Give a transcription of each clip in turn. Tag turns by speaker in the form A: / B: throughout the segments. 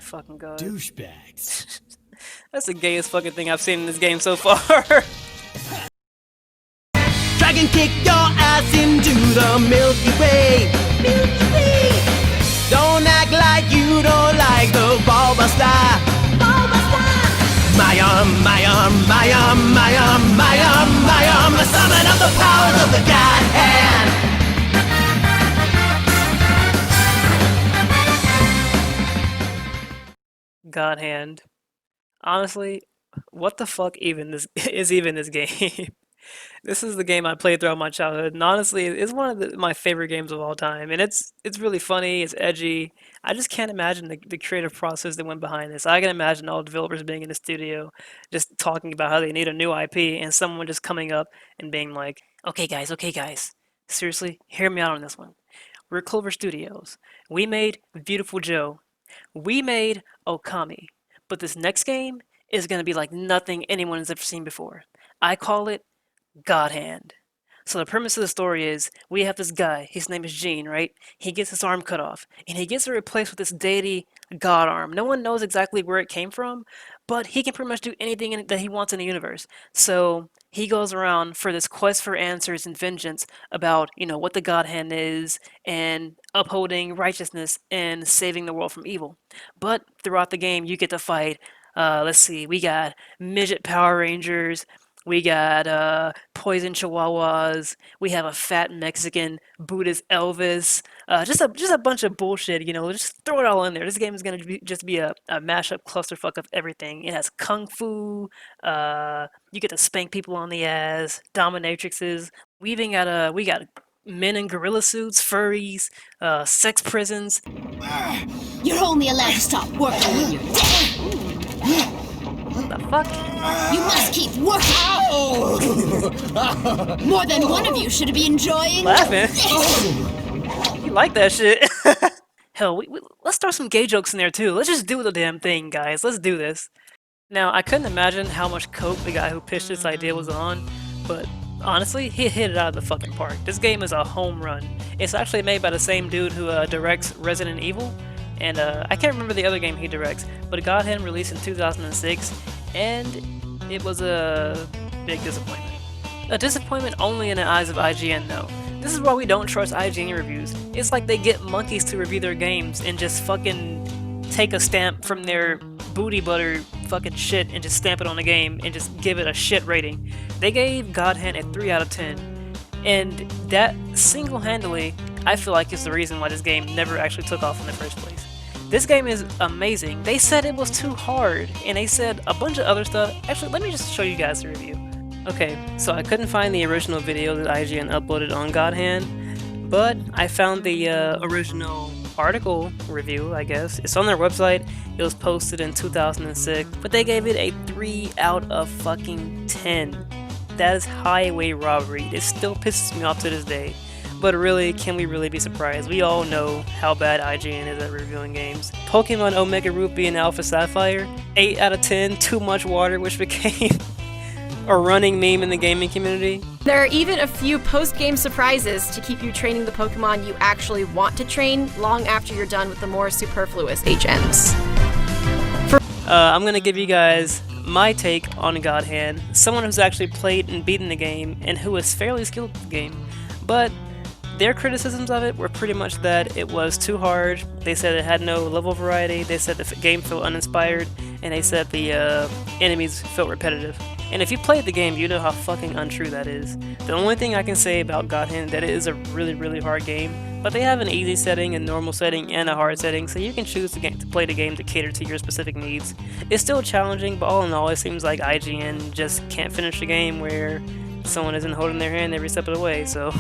A: fucking god.
B: Douchebags.
A: That's the gayest fucking thing I've seen in this game so far.
C: Dragon kick your ass into the Milky Way. Milky Way. Don't act like you don't like the Bulbasaur. Bulbasaur. My arm, my arm, my arm, my arm, my arm, my arm. The summon of the powers of the God hand.
A: God hand. Honestly, what the fuck even this is even this game? This is the game I played throughout my childhood, and honestly, it's one of my favorite games of all time. And it's really funny, it's edgy. I just can't imagine the creative process that went behind this. I can imagine all developers being in the studio, just talking about how they need a new IP, and someone just coming up and being like, okay guys, seriously, hear me out on this one. We're Clover Studios. We made Beautiful Joe. We made Okami. But this next game is gonna be like nothing anyone has ever seen before. I call it God Hand. So the premise of the story is we have this guy, his name is Gene, right? He gets his arm cut off, and he gets it replaced with this deity god arm. No one knows exactly where it came from, but he can pretty much do anything that he wants in the universe. So he goes around for this quest for answers and vengeance about, what the God Hand is and upholding righteousness and saving the world from evil. But throughout the game, you get to fight. Let's see, we got midget Power Rangers, we got poison chihuahuas. We have a fat Mexican Buddhist Elvis. Just a bunch of bullshit. Just throw it all in there. This game is gonna just be a mashup clusterfuck of everything. It has kung fu. You get to spank people on the ass. Dominatrixes. We got men in gorilla suits, furries, sex prisons.
D: You're only allowed to stop working when you're dead.
A: What the fuck?
D: You must keep working. More than one of you should be enjoying.
A: Laughing. You like that shit? Hell, let's throw some gay jokes in there too. Let's just do the damn thing, guys. Let's do this. Now, I couldn't imagine how much coke the guy who pitched this idea was on, but honestly, he hit it out of the fucking park. This game is a home run. It's actually made by the same dude who directs Resident Evil, and I can't remember the other game he directs, but God Hand released in 2006, and it was a big disappointment. A disappointment only in the eyes of IGN though. This is why we don't trust IGN reviews. It's like they get monkeys to review their games and just fucking take a stamp from their booty butter fucking shit and just stamp it on the game and just give it a shit rating. They gave God Hand a 3 out of 10. And that single-handedly, I feel like is the reason why this game never actually took off in the first place. This game is amazing. They said it was too hard, and they said a bunch of other stuff. Actually, let me just show you guys the review. Okay, so I couldn't find the original video that IGN uploaded on God Hand, but I found the original article review, I guess. It's on their website. It was posted in 2006, but they gave it a 3 out of fucking 10. That is highway robbery. It still pisses me off to this day. But really, can we really be surprised? We all know how bad IGN is at reviewing games. Pokemon Omega Ruby and Alpha Sapphire, 8 out of 10, too much water, which became a running meme in the gaming community.
E: There are even a few post-game surprises to keep you training the Pokemon you actually want to train long after you're done with the more superfluous HMs.
A: I'm gonna give you guys my take on God Hand, someone who's actually played and beaten the game and who is fairly skilled at the game, but their criticisms of it were pretty much that it was too hard. They said it had no level variety, they said the game felt uninspired, and they said the enemies felt repetitive. And if you played the game, you know how fucking untrue that is. The only thing I can say about God Hand is that it is a really, really hard game, but they have an easy setting, a normal setting, and a hard setting, so you can choose to play the game to cater to your specific needs. It's still challenging, but all in all, it seems like IGN just can't finish a game where someone isn't holding their hand every step of the way, so...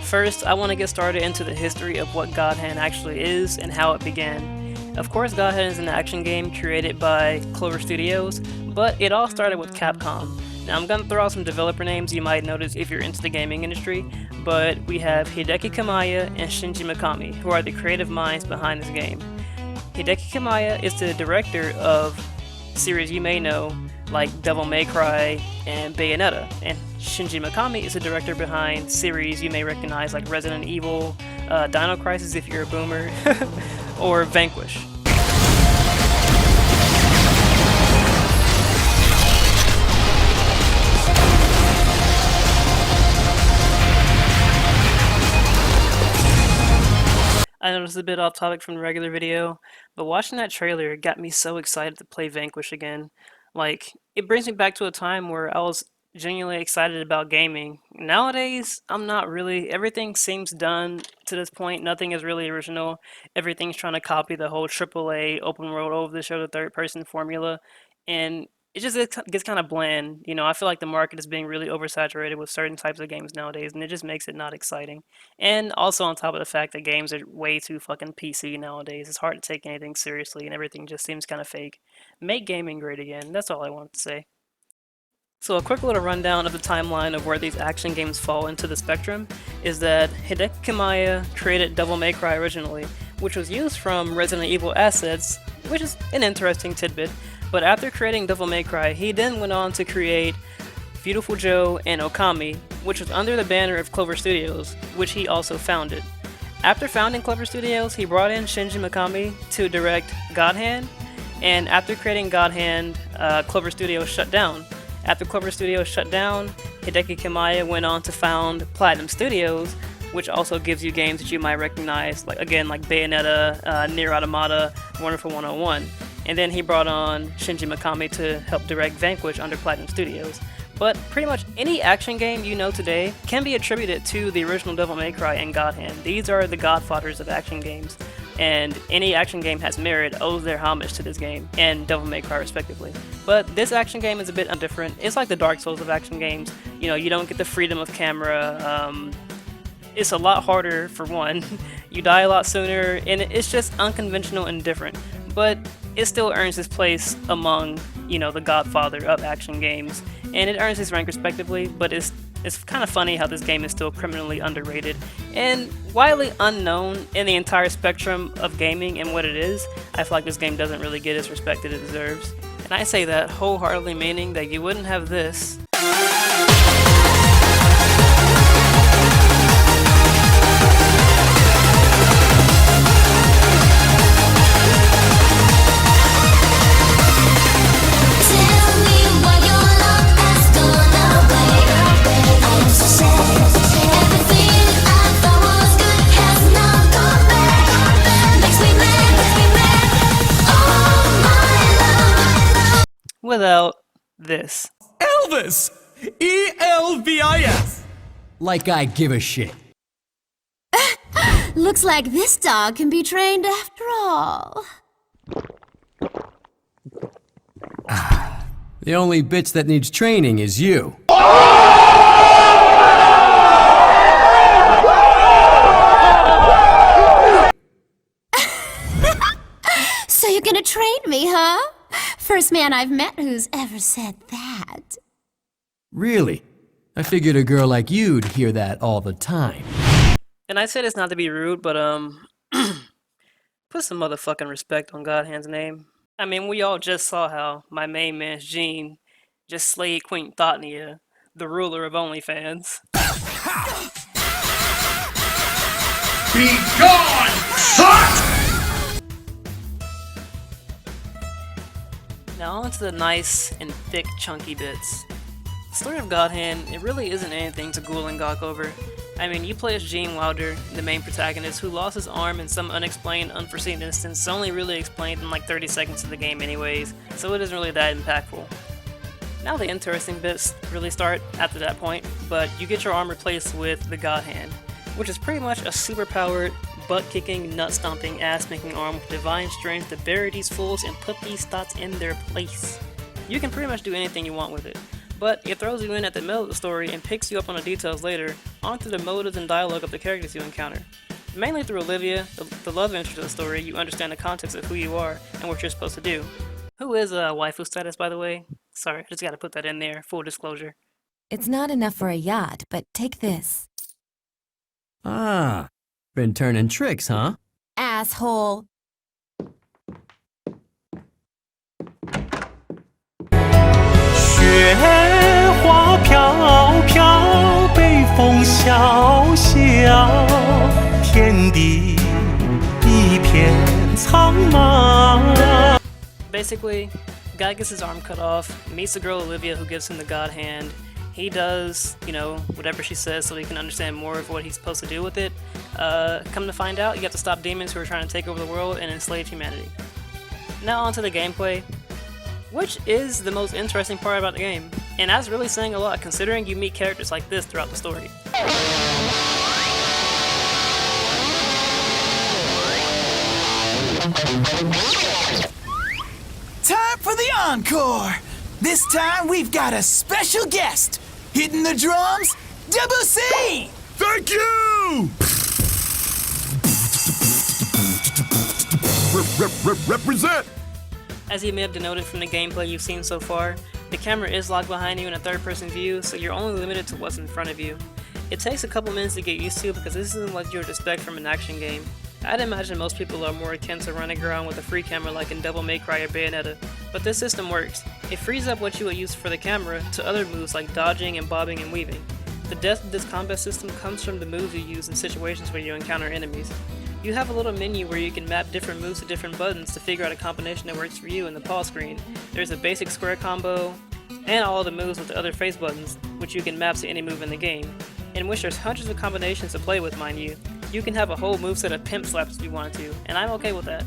A: First, I want to get started into the history of what God Hand actually is and how it began. Of course, God Hand is an action game created by Clover Studios, but it all started with Capcom. Now, I'm going to throw out some developer names you might notice if you're into the gaming industry, but we have Hideki Kamiya and Shinji Mikami, who are the creative minds behind this game. Hideki Kamiya is the director of series you may know, like Devil May Cry and Bayonetta, and Shinji Mikami is the director behind series you may recognize like Resident Evil, Dino Crisis if you're a boomer, or Vanquish. I know this is a bit off topic from the regular video, but watching that trailer got me so excited to play Vanquish again. Like, it brings me back to a time where I was genuinely excited about gaming. Nowadays, I'm not really. Everything seems done to this point. Nothing is really original. Everything's trying to copy the whole AAA open world over the shoulder third person formula, and it just gets kind of bland. You know, I feel like the market is being really oversaturated with certain types of games nowadays, and it just makes it not exciting. And also on top of the fact that games are way too fucking PC nowadays, it's hard to take anything seriously, and everything just seems kind of fake. Make gaming great again. That's all I wanted to say. So a quick little rundown of the timeline of where these action games fall into the spectrum is that Hideki Kamiya created Devil May Cry originally, which was used from Resident Evil assets, which is an interesting tidbit. But after creating Devil May Cry, he then went on to create Beautiful Joe and Okami, which was under the banner of Clover Studios, which he also founded. After founding Clover Studios, he brought in Shinji Mikami to direct God Hand, and after creating God Hand, Clover Studios shut down. After Clover Studios shut down, Hideki Kamiya went on to found Platinum Studios, which also gives you games that you might recognize, like Bayonetta, Nier Automata, Wonderful 101. And then he brought on Shinji Mikami to help direct Vanquish under Platinum Studios. But pretty much any action game you know today can be attributed to the original Devil May Cry and God Hand. These are the godfathers of action games, and any action game has merit owes their homage to this game and Devil May Cry respectively. But this action game is a bit different. It's like the Dark Souls of action games. You know, you don't get the freedom of camera. It's a lot harder for one. You die a lot sooner, and it's just unconventional and different. But it still earns its place among, you know, the godfather of action games, and it earns its rank respectively. But it's kind of funny how this game is still criminally underrated and widely unknown in the entire spectrum of gaming and what it is. I feel like this game doesn't really get its respect that it deserves. And I say that wholeheartedly, meaning that you wouldn't have this without this.
C: Elvis! ELVIS!
B: Like I give a shit.
D: Looks like this dog can be trained after all.
B: The only bitch that needs training is you.
D: So you're gonna train me, huh? First man I've met who's ever said that.
B: Really? I figured a girl like you'd hear that all the time.
A: And I say this not to be rude, but put some motherfucking respect on God Hand's name. I mean, we all just saw how my main man's Gene just slayed Queen Thotnia, the ruler of OnlyFans.
C: Be gone, son!
A: Now on to the nice and thick chunky bits. The story of God Hand, it really isn't anything to ghoul and gawk over. I mean, you play as Gene Wilder, the main protagonist, who lost his arm in some unexplained, unforeseen instance, only really explained in like 30 seconds of the game anyways, so it isn't really that impactful. Now the interesting bits really start after that point, but you get your arm replaced with the God Hand, which is pretty much a super-powered, butt-kicking, nut-stomping, ass-making arm with divine strength to bury these fools and put these thoughts in their place. You can pretty much do anything you want with it, but it throws you in at the middle of the story and picks you up on the details later onto the motives and dialogue of the characters you encounter. Mainly through Olivia, the love interest of the story, you understand the context of who you are and what you're supposed to do. Who is waifu status, by the way? Sorry, I just gotta put that in there, full disclosure.
F: It's not enough for a yacht, but take this.
B: Ah, been turning tricks, huh?
F: Asshole.
C: 雪花飘飘，北风萧萧，天地一片苍茫。
A: Basically, guy gets his arm cut off, meets the girl Olivia who gives him the god hand. He does, you know, whatever she says so he can understand more of what he's supposed to do with it. Come to find out, you have to stop demons who are trying to take over the world and enslave humanity. Now onto the gameplay, which is the most interesting part about the game, and that's really saying a lot considering you meet characters like this throughout the story.
G: Time for the encore! This time we've got a special guest! Hitting the drums, Double C!
H: Thank you! Represent!
A: As you may have denoted from the gameplay you've seen so far, the camera is locked behind you in a third-person view, so you're only limited to what's in front of you. It takes a couple minutes to get used to because this isn't what you would expect from an action game. I'd imagine most people are more akin to running around with a free camera like in Devil May Cry or Bayonetta, but this system works. It frees up what you would use for the camera to other moves like dodging and bobbing and weaving. The depth of this combat system comes from the moves you use in situations where you encounter enemies. You have a little menu where you can map different moves to different buttons to figure out a combination that works for you in the pause screen. There's a basic square combo, and all the moves with the other face buttons, which you can map to any move in the game, in which there's hundreds of combinations to play with, mind you. You can have a whole moveset of pimp slaps if you wanted to, and I'm okay with that.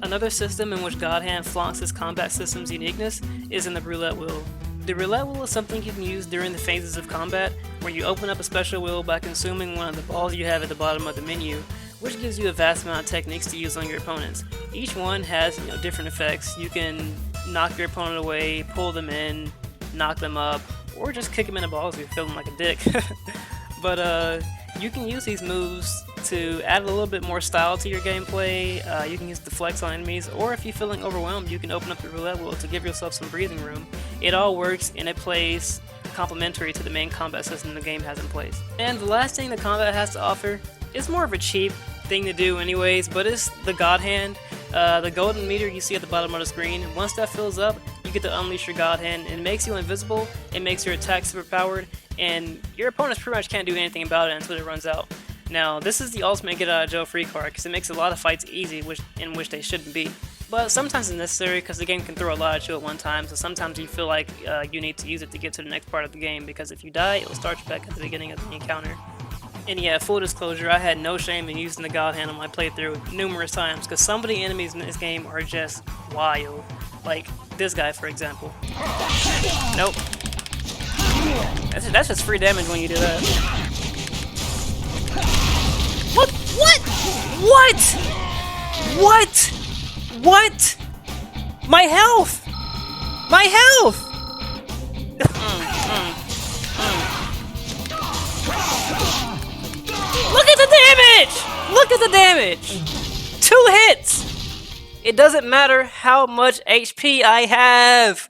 A: Another system in which God Hand flaunts his combat system's uniqueness is in the roulette wheel. The roulette wheel is something you can use during the phases of combat, where you open up a special wheel by consuming one of the balls you have at the bottom of the menu, which gives you a vast amount of techniques to use on your opponents. Each one has, different effects. You can knock your opponent away, pull them in, knock them up, or just kick them in the balls if you're feeling like a dick. But you can use these moves to add a little bit more style to your gameplay. You can use the flex on enemies, or if you're feeling overwhelmed, you can open up the roulette wheel to give yourself some breathing room. It all works and it plays complementary to the main combat system the game has in place. And the last thing the combat has to offer is more of a cheap thing to do anyways, but it's the God Hand. The golden meter you see at the bottom of the screen, once that fills up, you get to unleash your God Hand. It makes you invisible, it makes your attack super powered, and your opponents pretty much can't do anything about it until it runs out. Now, this is the ultimate get out of jail free card because it makes a lot of fights easy, in which they shouldn't be. But sometimes it's necessary because the game can throw a lot at you at one time, so sometimes you feel like you need to use it to get to the next part of the game, because if you die, it will start you back at the beginning of the encounter. And yeah, full disclosure, I had no shame in using the God Hand on my playthrough numerous times, because some of the enemies in this game are just wild. Like this guy, for example. Nope. That's just free damage when you do that. What? What? What? What? What? My health! My health! Look at the damage! Look at the damage! 2 hits! It doesn't matter how much HP I have!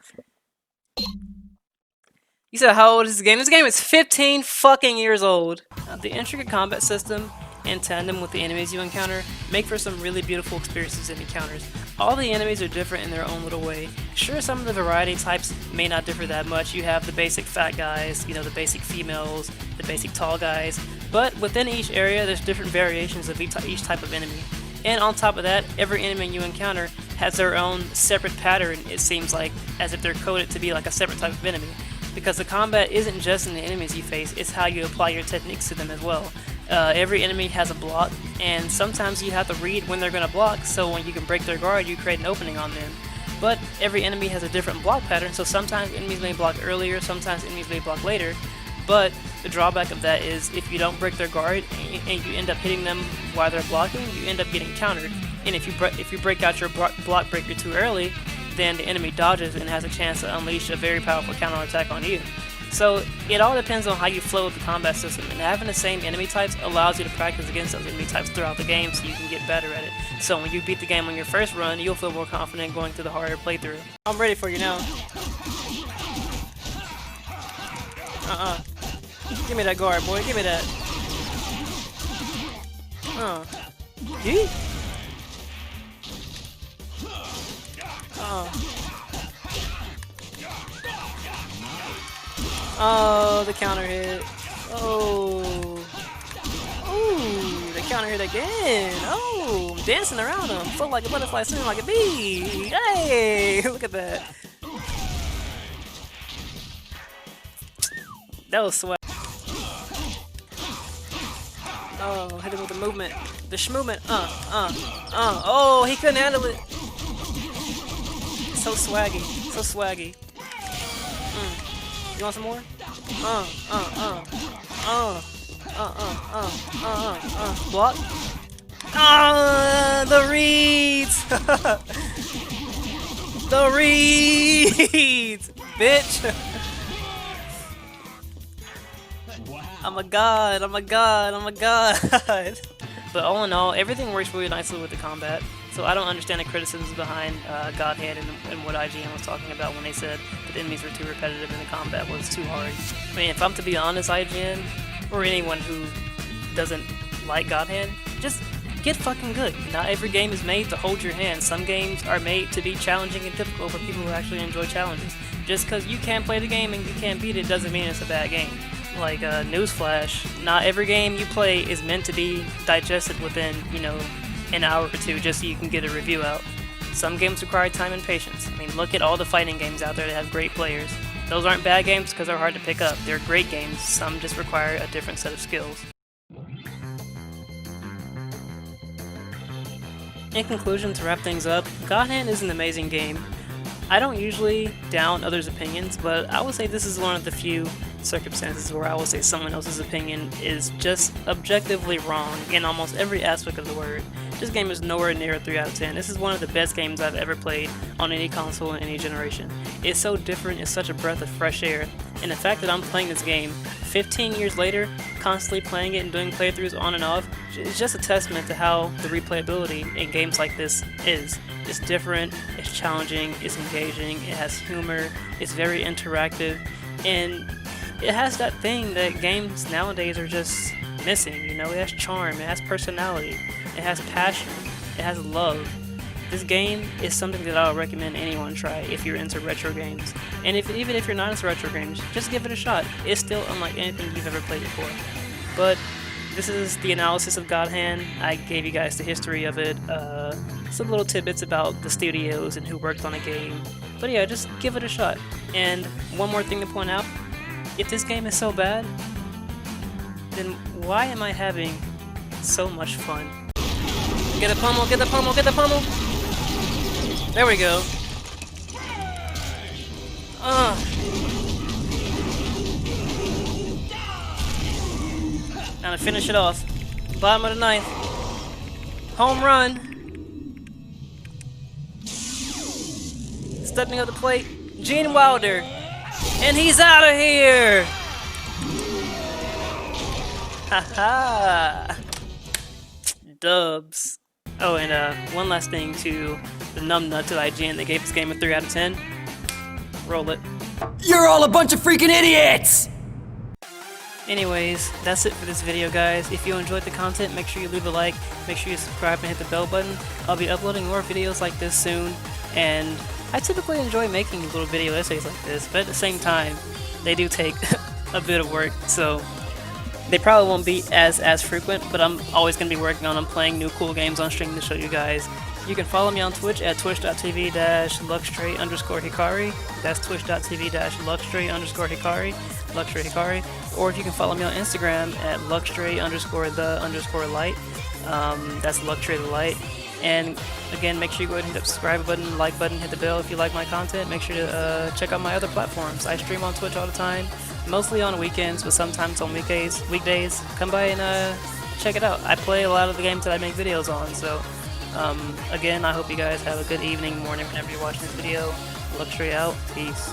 A: You said how old is this game? This game is 15 fucking years old. The intricate combat system, in tandem with the enemies you encounter, make for some really beautiful experiences and encounters. All the enemies are different in their own little way. Sure, some of the variety types may not differ that much. You have the basic fat guys, the basic females, the basic tall guys, but within each area there's different variations of each type of enemy. And on top of that, every enemy you encounter has their own separate pattern, it seems like, as if they're coded to be like a separate type of enemy. Because the combat isn't just in the enemies you face, it's how you apply your techniques to them as well. Every enemy has a block, and sometimes you have to read when they're going to block, so when you can break their guard, you create an opening on them. But every enemy has a different block pattern, so sometimes enemies may block earlier, sometimes enemies may block later. But the drawback of that is if you don't break their guard and you end up hitting them while they're blocking, you end up getting countered. And if you break out your block breaker too early, then the enemy dodges and has a chance to unleash a very powerful counterattack on you. So it all depends on how you flow with the combat system, and having the same enemy types allows you to practice against those enemy types throughout the game so you can get better at it. So when you beat the game on your first run, you'll feel more confident going through the harder playthrough. I'm ready for you now. Give me that guard, boy. Give me that. Yeet. Oh, the counter hit. Oh. Ooh, the counter counter hit again. Oh, I'm dancing around him. Float like a butterfly, swing like a bee. Hey, look at that. That was swag. Oh, hit him with the movement. The schmovement. Oh, he couldn't handle it. So swaggy. So swaggy. You want some more? Block. Ah, the reeds. The reeds, bitch. I'm a god. I'm a god. I'm a god. But all in all, everything works really nicely with the combat. So I don't understand the criticisms behind God Hand and what IGN was talking about when they said that enemies were too repetitive and the combat was too hard. I mean, if I'm to be honest, IGN, or anyone who doesn't like God Hand, just get fucking good. Not every game is made to hold your hand. Some games are made to be challenging and difficult for people who actually enjoy challenges. Just because you can't play the game and you can't beat it doesn't mean it's a bad game. Like, newsflash, not every game you play is meant to be digested within, you know, an hour or two just so you can get a review out. Some games require time and patience. I mean, look at all the fighting games out there that have great players. Those aren't bad games because they're hard to pick up. They're great games. Some just require a different set of skills. In conclusion, to wrap things up, God Hand is an amazing game. I don't usually down others' opinions, but I would say this is one of the few circumstances where I would say someone else's opinion is just objectively wrong in almost every aspect of the word. This game is nowhere near a 3 out of 10. This is one of the best games I've ever played on any console in any generation. It's so different, it's such a breath of fresh air, and the fact that I'm playing this game 15 years later, constantly playing it and doing playthroughs on and off, is just a testament to how the replayability in games like this is. It's different, it's challenging, it's engaging, it has humor, it's very interactive, and it has that thing that games nowadays are just missing, you know? It has charm, it has personality, it has passion, it has love. This game is something that I would recommend anyone try if you're into retro games. And even if you're not into retro games, just give it a shot. It's still unlike anything you've ever played before. But this is the analysis of God Hand. I gave you guys the history of it, some little tidbits about the studios and who worked on the game. But yeah, just give it a shot. And one more thing to point out, if this game is so bad, then why am I having so much fun? Get the pummel, get the pummel, get the pummel! There we go. Now to finish it off. Bottom of the ninth. Home run. Stepping up the plate, Gene Wilder. And he's out of here! Haha! Dubs. Oh, and one last thing to the numbnuts at IGN that gave this game a 3 out of 10. Roll it.
B: You're all a bunch of freaking idiots!
A: Anyways, that's it for this video, guys. If you enjoyed the content, make sure you leave a like, make sure you subscribe and hit the bell button. I'll be uploading more videos like this soon, and I typically enjoy making little video essays like this, but at the same time, they do take a bit of work, so they probably won't be as frequent, but I'm always going to be working on them, playing new cool games on stream to show you guys. You can follow me on Twitch at twitch.tv/luxtray_hikari. That's twitch.tv/luxtray_hikari, Luxtray Hikari. Or you can follow me on Instagram at luxtray_the_light. That's Luxtray the Light. And again, make sure you go ahead and hit the subscribe button, like button, hit the bell if you like my content. Make sure to check out my other platforms. I stream on Twitch all the time, mostly on weekends, but sometimes on weekdays. Come by and check it out. I play a lot of the games that I make videos on, so again, I hope you guys have a good evening, morning, whenever you're watching this video. Luxtray out. Peace.